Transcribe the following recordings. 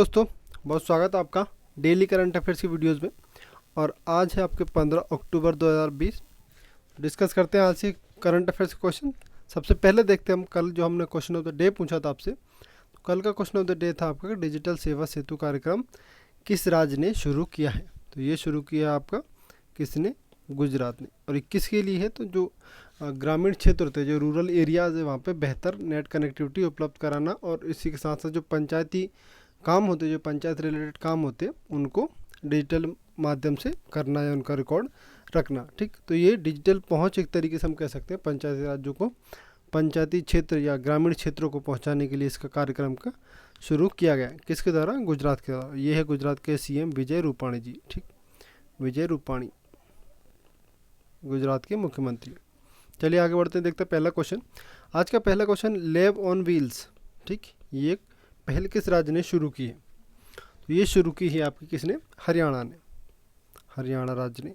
दोस्तों, बहुत स्वागत है आपका डेली करंट अफेयर्स की वीडियोस में। और आज है आपके 15 अक्टूबर 2020। डिस्कस करते हैं आज से करंट अफेयर्स के क्वेश्चन। सबसे पहले देखते हैं हम कल जो हमने क्वेश्चन ऑफ द डे पूछा था आपसे। तो कल का क्वेश्चन ऑफ द डे था आपका डिजिटल सेवा सेतु कार्यक्रम किस राज्य ने शुरू किया है। तो ये शुरू किया आपका किसने? गुजरात ने। और ये किसके लिए है? तो जो ग्रामीण क्षेत्र होते हैं, जो रूरल एरियाज़ है, वहाँ पे बेहतर नेट कनेक्टिविटी उपलब्ध कराना और इसी के साथ साथ जो पंचायती काम होते हैं, जो पंचायत रिलेटेड काम होते हैं, उनको डिजिटल माध्यम से करना है, उनका रिकॉर्ड रखना। ठीक, तो ये डिजिटल पहुंच एक तरीके से हम कह सकते हैं पंचायती राज्यों को पंचायती क्षेत्र या ग्रामीण क्षेत्रों को पहुंचाने के लिए इसका कार्यक्रम का शुरू किया गया। किसके द्वारा? गुजरात के द्वारा। ये है गुजरात के सीएम विजय रूपाणी जी। ठीक, विजय रूपाणी गुजरात के मुख्यमंत्री। चलिए आगे बढ़ते हैं, देखते हैं पहला क्वेश्चन। आज का पहला क्वेश्चन, लैब ऑन व्हील्स। ठीक, ये पहल किस राज्य ने शुरू की है? तो ये शुरू की है आपकी किसने? हरियाणा ने, हरियाणा राज्य ने।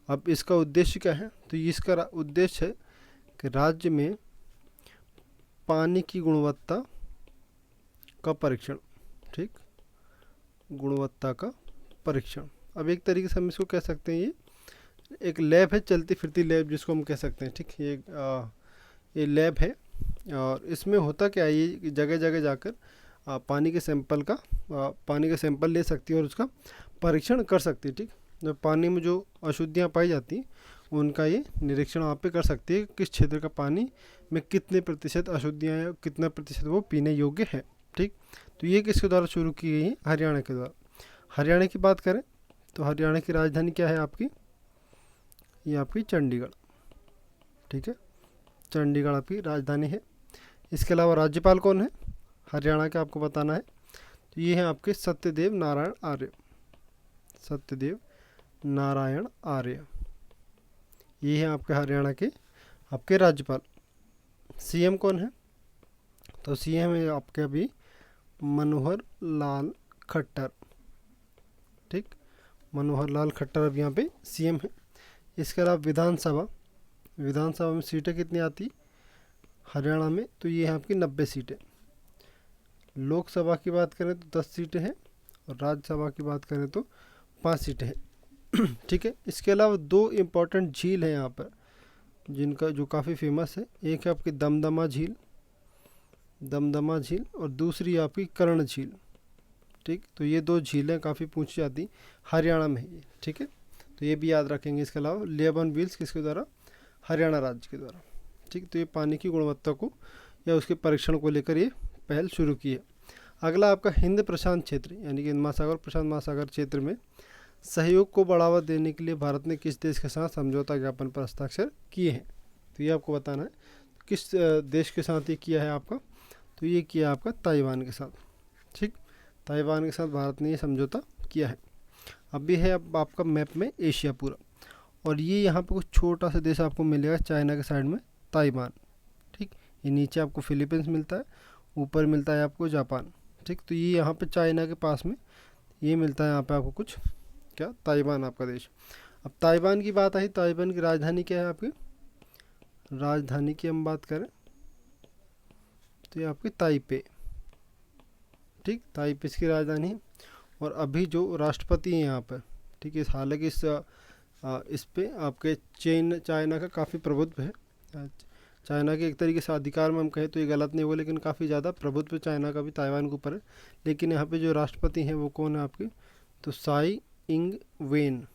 अब इसका उद्देश्य क्या है? तो इसका उद्देश्य है कि राज्य में पानी की गुणवत्ता का परीक्षण। ठीक, गुणवत्ता का परीक्षण। अब एक तरीके से हम इसको कह सकते हैं, ये एक लैब है, चलती फिरती लैब जिसको हम कह सकते हैं। ठीक, ये लैब है और इसमें होता क्या है, ये जगह जगह जाकर पानी के सैंपल ले सकती है और उसका परीक्षण कर सकती है। ठीक, जो पानी में जो अशुद्धियाँ पाई जाती हैं उनका ये निरीक्षण वहाँ पे कर सकती है, किस क्षेत्र का पानी में कितने प्रतिशत अशुद्धियाँ हैं, कितना प्रतिशत वो पीने योग्य है। ठीक, तो ये किसके द्वारा शुरू की गई है? हरियाणा के द्वारा। हरियाणा की बात करें तो हरियाणा की राजधानी क्या है आपकी? ये आपकी चंडीगढ़। ठीक है, चंडीगढ़ आपकी राजधानी है। इसके अलावा राज्यपाल कौन है हरियाणा का, आपको बताना है। तो ये है आपके सत्यदेव नारायण आर्य। सत्यदेव नारायण आर्य, ये है आपके हरियाणा के आपके राज्यपाल। सीएम कौन है? तो सीएम है आपके अभी मनोहर लाल खट्टर। ठीक, मनोहर लाल खट्टर अब यहाँ पे सीएम है। इसके अलावा विधानसभा में सीटें कितनी आती हरियाणा में? तो ये है आपकी 90 सीटें। लोकसभा की बात करें तो 10 सीटें हैं और राज्यसभा की बात करें तो 5 सीटें हैं। ठीक है, इसके अलावा 2 इम्पॉर्टेंट झील हैं यहाँ पर जिनका जो काफ़ी फेमस है। एक है आपकी दमदमा झील और दूसरी आपकी कर्ण झील। ठीक, तो ये 2 झीलें काफ़ी पूछी जाती हरियाणा में है। ठीक है, तो ये भी याद रखेंगे। इसके अलावा लैब ऑन व्हील्स किसके द्वारा? हरियाणा राज्य के द्वारा। ठीक, तो ये पानी की गुणवत्ता को या उसके परीक्षण को लेकर ये पहल शुरू की है। अगला आपका हिंद प्रशांत क्षेत्र यानी कि महासागर प्रशांत महासागर क्षेत्र में सहयोग को बढ़ावा देने के लिए भारत ने किस देश के साथ समझौता ज्ञापन पर हस्ताक्षर किए हैं? तो ये आपको बताना है किस देश के साथ ये किया है आपका। तो ये किया आपका ताइवान के साथ। ठीक, ताइवान के साथ भारत ने ये समझौता किया है। अब ये है अब आपका मैप में एशिया पूरा, और ये यहाँ पे कुछ छोटा सा देश आपको मिलेगा चाइना के साइड में, ताइवान। ठीक, ये नीचे आपको फिलीपींस मिलता है, ऊपर मिलता है आपको जापान। ठीक, तो ये यहाँ पे चाइना के पास में ये मिलता है यहाँ पे आपको कुछ क्या, ताइवान आपका देश। अब ताइवान की बात आई, ताइवान की राजधानी क्या है आपकी? राजधानी की हम बात करें तो ये आपकी ताइपे। ठीक, ताइपे इसकी राजधानी है। और अभी जो राष्ट्रपति हैं यहाँ पर, ठीक है, हालांकि इस पे आपके चाइना का काफ़ी प्रभुत्व है। चाइना के एक तरीके से अधिकार में हम कहें तो ये गलत नहीं हुआ, लेकिन काफ़ी ज़्यादा प्रभुत्व चाइना का भी ताइवान के ऊपर है। लेकिन यहाँ पे जो राष्ट्रपति हैं वो कौन है आपके? तो साई इंग वेन।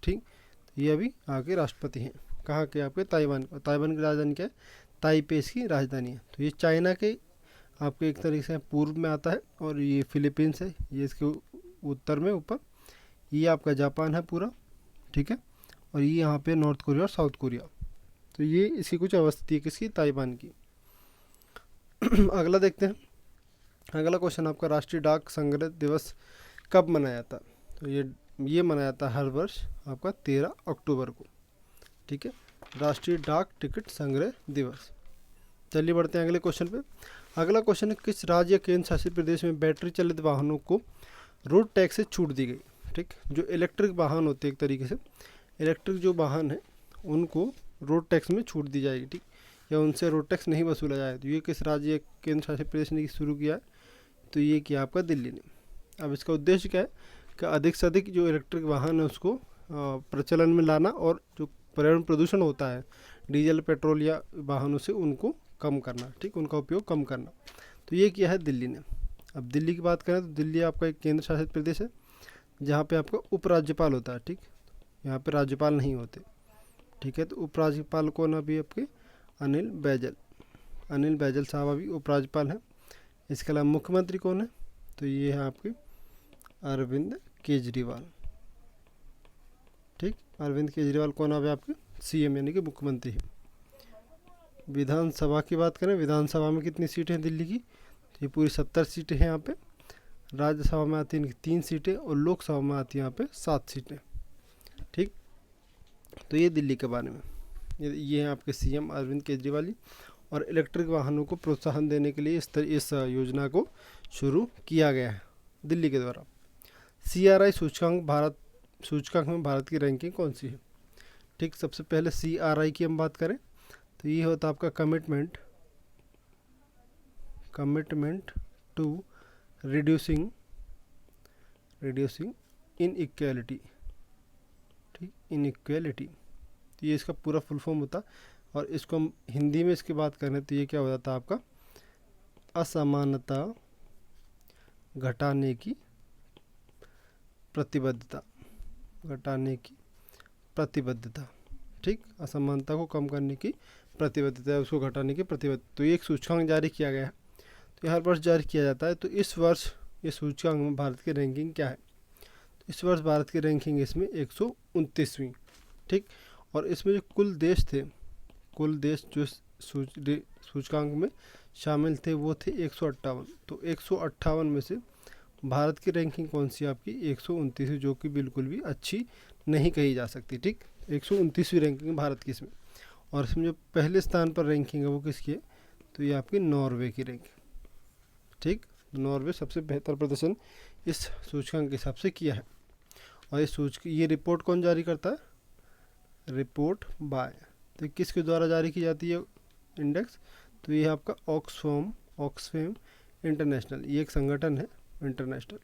ठीक, ये अभी आगे राष्ट्रपति हैं। कहाँ के? आपके ताइवान की राजधानी क्या है? ताइपे इसकी राजधानी है। तो ये चाइना के आपके एक तरीके से पूर्व में आता है, और ये फिलीपींस है, ये इसके उत्तर में ऊपर, ये आपका जापान है पूरा। ठीक है, और ये यहाँ पे नॉर्थ कोरिया और साउथ कोरिया। तो ये इसकी कुछ अवस्थिति है किसकी? ताइवान की। अगला देखते हैं। अगला क्वेश्चन आपका, राष्ट्रीय डाक संग्रह दिवस कब मनाया जाता? तो ये मनाया जाता है हर वर्ष आपका 13 अक्टूबर को। ठीक है, राष्ट्रीय डाक टिकट संग्रह दिवस। चलिए बढ़ते हैं अगले क्वेश्चन पे। अगला क्वेश्चन है, किस राज्य या केंद्र शासित प्रदेश में बैटरी चालित वाहनों को रोड टैक्स से छूट दी गई? ठीक, जो इलेक्ट्रिक वाहन होते हैं, एक तरीके से इलेक्ट्रिक जो वाहन है उनको रोड टैक्स में छूट दी जाएगी। ठीक, या उनसे रोड टैक्स नहीं वसूला जाए। तो ये किस राज्य या केंद्र शासित प्रदेश ने शुरू किया है? तो ये किया आपका दिल्ली ने। अब इसका उद्देश्य क्या है कि अधिक से अधिक जो इलेक्ट्रिक वाहन है उसको प्रचलन में लाना और जो पर्यावरण प्रदूषण होता है डीजल पेट्रोल या वाहनों से उनको कम करना, ठीक, उनका उपयोग कम करना। तो ये किया है दिल्ली ने। अब दिल्ली की बात करें तो दिल्ली आपका एक केंद्र शासित प्रदेश है जहाँ पे आपका उपराज्यपाल होता है, ठीक, यहाँ पे राज्यपाल नहीं होते, ठीक है। तो उपराज्यपाल कौन अभी आपके अनिल बैजल साहब अभी उपराज्यपाल हैं। इसके अलावा मुख्यमंत्री कौन है, तो ये है आपके अरविंद केजरीवाल, ठीक। अरविंद केजरीवाल कौन अभी आपके सीएम यानी कि मुख्यमंत्री है। विधानसभा की बात करें, विधानसभा में कितनी सीटें हैं दिल्ली की, तो ये पूरी 70 सीटें हैं यहाँ पे। राज्यसभा में आती हैं 3 सीटें और लोकसभा में आती हैं यहाँ पे 7 सीटें, ठीक। तो ये दिल्ली के बारे में, ये हैं आपके सीएम अरविंद केजरीवाल जी। और इलेक्ट्रिक वाहनों को प्रोत्साहन देने के लिए इस योजना को शुरू किया गया है दिल्ली के द्वारा। CRI सूचकांक में भारत की रैंकिंग कौन सी है, ठीक। सबसे पहले CRI की हम बात करें तो ये होता है आपका कमिटमेंट टू रिड्यूसिंग इनइक्वालिटी, ठीक, इनइक्वालिटी। तो ये इसका पूरा फुल फॉर्म होता। और इसको हम हिंदी में इसकी बात करें तो ये क्या हो जाता है आपका असमानता घटाने की प्रतिबद्धता, ठीक, असमानता को कम करने की प्रतिबद्धता, उसको घटाने की प्रतिबद्धता। तो ये एक सूचकांक जारी किया गया है, तो हर वर्ष जारी किया जाता है। तो इस वर्ष ये सूचकांक में भारत की रैंकिंग क्या है, तो इस वर्ष भारत की रैंकिंग इसमें 129वीं, ठीक। और इसमें जो कुल देश जो सूचकांक में शामिल थे वो थे 158। तो 158 में से भारत की रैंकिंग कौन सी आपकी 129वीं, जो कि बिल्कुल भी अच्छी नहीं कही जा सकती, ठीक। 129वीं रैंकिंग भारत की इसमें। और इसमें जो पहले स्थान पर रैंकिंग है वो किसकी है, तो ये आपकी नॉर्वे की रैंकिंग, ठीक। नॉर्वे सबसे बेहतर प्रदर्शन इस सूचकांक के हिसाब से किया है। और ये रिपोर्ट कौन जारी करता है, रिपोर्ट बाय, तो किसके द्वारा जारी की जाती है इंडेक्स, तो ये आपका ऑक्सफैम इंटरनेशनल, ये एक संगठन है इंटरनेशनल।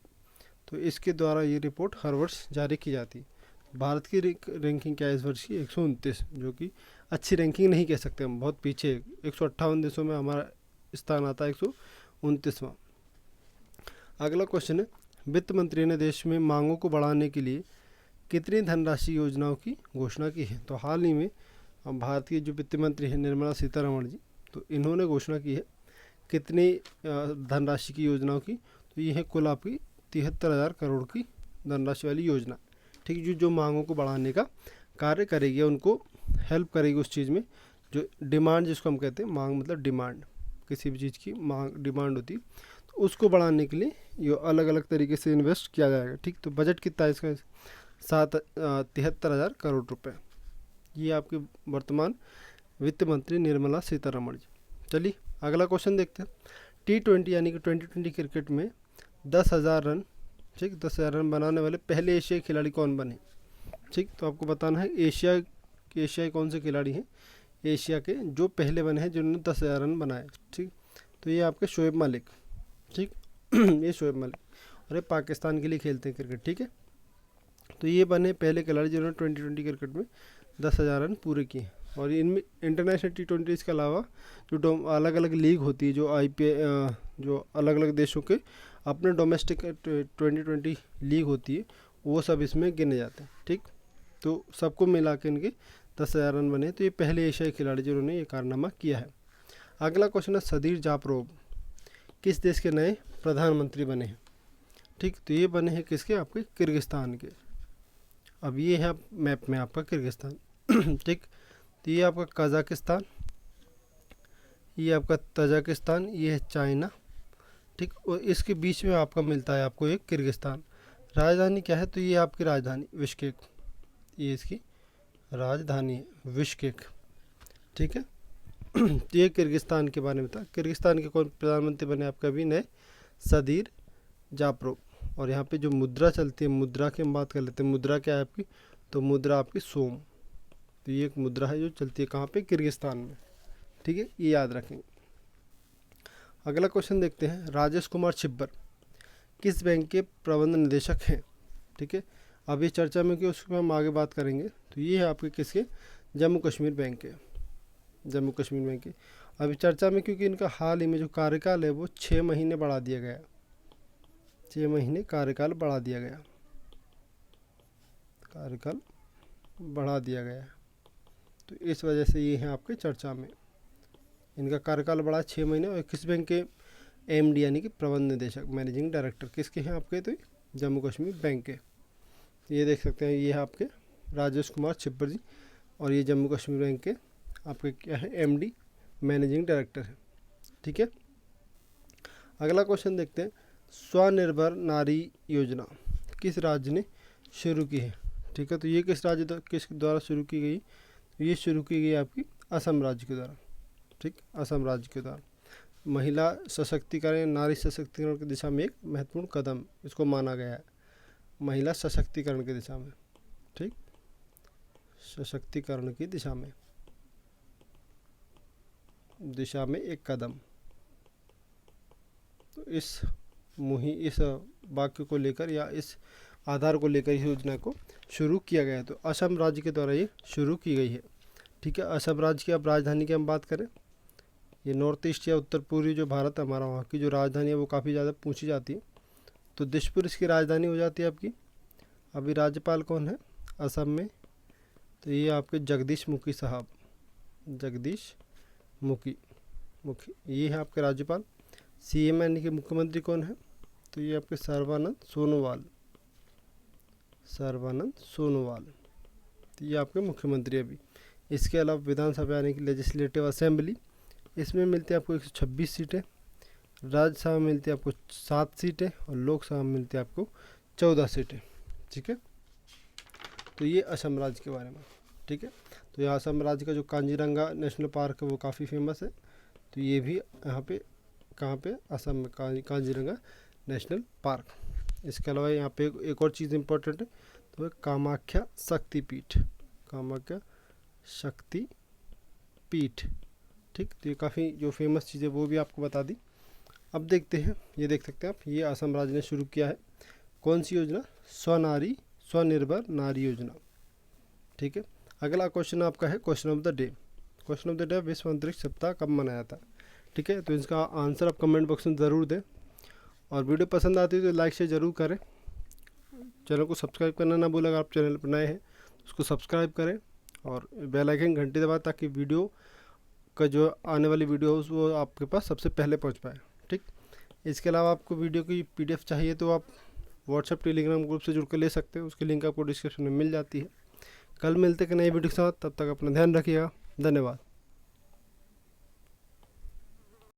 तो इसके द्वारा ये रिपोर्ट हर वर्ष जारी की जाती है। भारत की रैंकिंग क्या है इस वर्ष की 129, जो कि अच्छी रैंकिंग नहीं कह सकते हम, बहुत पीछे 158 देशों में हमारा स्थान आता है 129वां। अगला क्वेश्चन है, वित्त मंत्री ने देश में मांगों को बढ़ाने के लिए कितनी धनराशि योजनाओं की घोषणा की है। तो हाल ही में भारत की जो वित्त मंत्री है निर्मला सीतारमण जी, तो इन्होंने घोषणा की है कितनी धनराशि की योजनाओं की, तो ये है कुल आपकी 73,000 करोड़ की धनराशि वाली योजना, ठीक, जो मांगों को बढ़ाने का कार्य करेगी, उनको हेल्प करेगी उस चीज़ में जो डिमांड, जिसको हम कहते हैं मांग मतलब डिमांड, किसी भी चीज़ की मांग डिमांड होती है, तो उसको बढ़ाने के लिए ये अलग अलग तरीके से इन्वेस्ट किया जाएगा, ठीक। तो बजट कितना है इसका 73,000 करोड़ रुपए। ये आपके वर्तमान वित्त मंत्री निर्मला सीतारमण जी। चलिए अगला क्वेश्चन देखते हैं। T20 यानी कि 2020 क्रिकेट में 10,000 रन, ठीक, 10,000 रन बनाने वाले पहले एशियाई खिलाड़ी कौन बने, ठीक। तो आपको बताना है एशियाई कौन से खिलाड़ी हैं एशिया के जो पहले बने हैं जिन्होंने 10,000 रन बनाए, ठीक। तो ये आपके शोएब मलिक, ठीक ये शोएब मलिक, और ये पाकिस्तान के लिए खेलते हैं क्रिकेट, ठीक है। तो ये बने पहले खिलाड़ी जिन्होंने 2020 क्रिकेट में 10,000 रन पूरे किए। और इनमें इंटरनेशनल T20 के अलावा जो अलग अलग लीग होती है, जो जो अलग अलग देशों के अपने डोमेस्टिक 2020 लीग होती है, वो सब इसमें गिने जाते हैं, ठीक। तो सबको मिला के इनके 10,000 रन बने। तो ये पहले एशियाई खिलाड़ी जिन्होंने ये कारनामा किया है। अगला क्वेश्चन है, सदीर जापरोव किस देश के नए प्रधानमंत्री बने हैं, ठीक। तो ये बने हैं किसके, आपके किर्गिस्तान के। अब ये है मैप में आपका किर्गिस्तान, ठीक। तो ये आपका कजाकिस्तान, ये आपका तजाकिस्तान, ये है चाइना, ठीक। और इसके बीच में आपका मिलता है आपको एक किर्गिस्तान। राजधानी क्या है, तो ये आपकी राजधानी बिश्केक, ये इसकी राजधानी है बिश्केक, ठीक है। तो ये किर्गिस्तान के बारे में था। किर्गिस्तान के कौन प्रधानमंत्री बने आपका अभी नए, सदीर जापरोव। और यहाँ पे जो मुद्रा चलती है, मुद्रा की हम बात कर लेते हैं। मुद्रा क्या है आपकी, तो मुद्रा आपकी सोम। तो ये एक मुद्रा है जो चलती है कहाँ पे, किर्गिस्तान में, ठीक है, ये याद रखेंगे। अगला क्वेश्चन देखते हैं, राजेश कुमार छिब्बर किस बैंक के प्रबंध निदेशक हैं, ठीक है। अब ये चर्चा में क्यों, उसको हम आगे बात करेंगे। तो ये है आपके किसके, जम्मू कश्मीर बैंक के, जम्मू कश्मीर बैंक के। अभी चर्चा में क्योंकि इनका हाल ही में जो कार्यकाल है वो 6 महीने बढ़ा दिया गया, 6 महीने कार्यकाल बढ़ा दिया गया, कार्यकाल बढ़ा दिया गया। तो इस वजह से ये हैं आपके चर्चा में, इनका कार्यकाल बढ़ा 6 महीने। और किस बैंक के एमडी यानी कि प्रबंध निदेशक, मैनेजिंग डायरेक्टर किसके हैं आपके, तो जम्मू कश्मीर बैंक के। ये देख सकते हैं, ये है आपके राजेश कुमार छिब्बर जी, और ये जम्मू कश्मीर बैंक के आपके क्या है, एमडी मैनेजिंग डायरेक्टर है, ठीक है। अगला क्वेश्चन देखते हैं, स्वनिर्भर नारी योजना किस राज्य ने शुरू की है, ठीक है। तो ये किस राज्य किस द्वारा शुरू की गई, ये शुरू की गई आपकी असम राज्य के द्वारा, ठीक, असम राज्य के द्वारा। महिला सशक्तिकरण, नारी सशक्तिकरण की दिशा में एक महत्वपूर्ण कदम इसको माना गया है, महिला सशक्तिकरण की दिशा में, ठीक, सशक्तिकरण की दिशा में एक कदम। तो इस वाक्य को लेकर या इस आधार को लेकर इस योजना को शुरू किया गया है। तो असम राज्य के द्वारा ये शुरू की गई है, ठीक है। असम राज्य की अब राजधानी की हम बात करें, ये नॉर्थ ईस्ट या उत्तर पूर्वी जो भारत है हमारा, वहाँ की जो राजधानी है वो काफ़ी ज़्यादा पूछी जाती है। तो दिसपुर इसकी राजधानी हो जाती है आपकी। अभी राज्यपाल कौन है असम में, तो ये आपके जगदीश मुखी साहब, जगदीश मुखी ये है आपके राज्यपाल। सीएम यानी कि मुख्यमंत्री कौन है, तो ये आपके सर्बानंद सोनोवाल, तो ये आपके मुख्यमंत्री अभी। इसके अलावा विधानसभा यानी कि लेजिस्लेटिव असेंबली, इसमें मिलती है आपको 126 सीटें, राज्यसभा में मिलती है आपको 7 सीटें, और लोकसभा में मिलती है आपको 14 सीटें, ठीक है। तो ये असम राज्य के बारे में, ठीक है। तो यहाँ असम राज्य का जो कांजीरंगा नेशनल पार्क है वो काफ़ी फेमस है। तो ये भी यहाँ पे कहाँ पे, असम में कांजीरंगा नेशनल पार्क। इसके अलावा यहाँ पे एक और चीज़ इम्पोर्टेंट है, तो है कामाख्या शक्तिपीठ, कामाख्या शक्तिपीठ, ठीक। तो ये काफ़ी जो फेमस चीज़ है वो भी आपको बता दी। अब देखते हैं, ये देख सकते हैं आप, ये असम राज्य ने शुरू किया है कौन सी योजना, स्वनिर्भर नारी योजना, ठीक है। अगला क्वेश्चन आपका है question of the day. Question of the day, विश्व अंतरिक्ष सप्ताह कब मनाया था, ठीक है। तो इसका आंसर आप कमेंट बॉक्स में ज़रूर दें, और वीडियो पसंद आती है तो लाइक शेयर ज़रूर करें। चैनल को सब्सक्राइब करना ना भूलें, अगर आप चैनल पर नए हैं तो उसको सब्सक्राइब करें, और बेल आइकन घंटी दबाएं ताकि वीडियो का जो आने वाली वीडियो हो वो आपके पास सबसे पहले पहुंच पाए, ठीक। इसके अलावा आपको वीडियो की PDF चाहिए तो आप व्हाट्सएप टेलीग्राम ग्रुप से जुड़ कर ले सकते हैं, उसकी लिंक आपको डिस्क्रिप्शन में मिल जाती है। कल मिलते हैं नई वीडियो के साथ, तब तक अपना ध्यान रखिएगा, धन्यवाद।